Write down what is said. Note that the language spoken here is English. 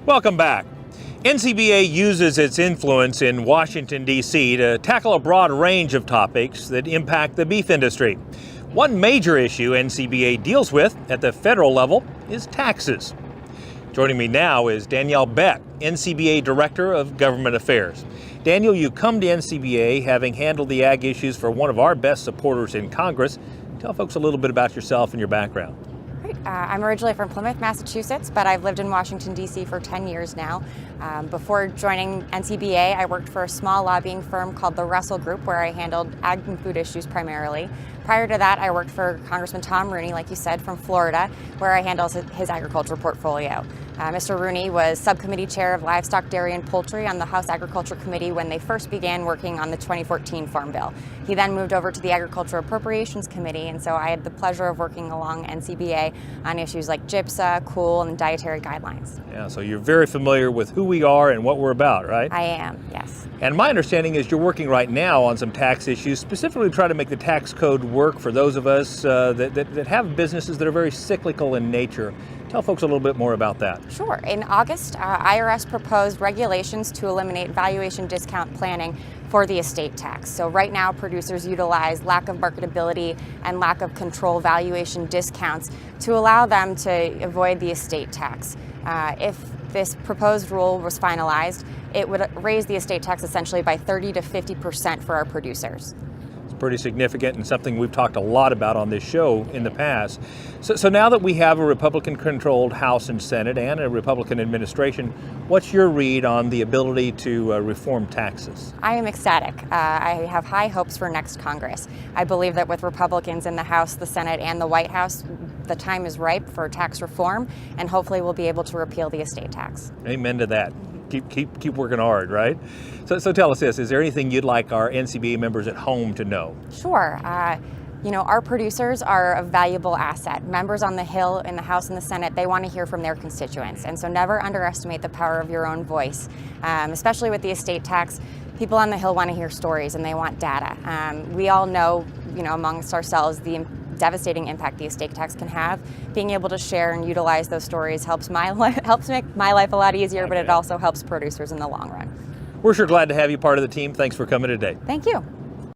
Welcome back. NCBA uses its influence in Washington, D.C. to tackle a broad range of topics that impact the beef industry. One major issue NCBA deals with at the federal level is taxes. Joining me now is Danielle Becks, NCBA Director of Government Affairs. Danielle, you come to NCBA having handled the ag issues for one of our best supporters in Congress. Tell folks a little bit about yourself and your background. I'm originally from Plymouth, Massachusetts, but I've lived in Washington, D.C. for 10 years now. Before joining NCBA, I worked for a small lobbying firm called the Russell Group, where I handled ag and food issues primarily. Prior to that, I worked for Congressman Tom Rooney, like you said, from Florida, where I handled his agriculture portfolio. Mr. Rooney was subcommittee chair of livestock, dairy, and poultry on the House Agriculture Committee when they first began working on the 2014 Farm Bill. He then moved over to the Agriculture Appropriations Committee, and so I had the pleasure of working along NCBA on issues like GIPSA, COOL, and dietary guidelines. Yeah, so you're very familiar with who we are and what we're about, right? I am, yes. And my understanding is you're working right now on some tax issues, specifically trying to make the tax code work for those of us that have businesses that are very cyclical in nature. Tell folks a little bit more about that. Sure. In August, IRS proposed regulations to eliminate valuation discount planning for the estate tax. So right now, producers utilize lack of marketability and lack of control valuation discounts to allow them to avoid the estate tax. If this proposed rule was finalized, it would raise the estate tax essentially by 30 to 50% for our producers. Pretty significant and something we've talked a lot about on this show in the past. So now that we have a Republican-controlled House and Senate and a Republican administration, what's your read on the ability to reform taxes? I am ecstatic. I have high hopes for next Congress. I believe that with Republicans in the House, the Senate, and the White House, the time is ripe for tax reform, and hopefully we'll be able to repeal the estate tax. Amen to that. Keep working hard, right? So tell us this, is there anything you'd like our NCBA members at home to know? Sure. Our producers are a valuable asset. Members on the Hill, in the House and the Senate, they want to hear from their constituents. And so never underestimate the power of your own voice, especially with the estate tax. People on the Hill want to hear stories and they want data. We all know, amongst ourselves, the devastating impact the estate tax can have. Being able to share and utilize those stories helps make my life a lot easier, but it also helps producers in the long run. We're sure glad to have you part of the team. Thanks for coming today. Thank you.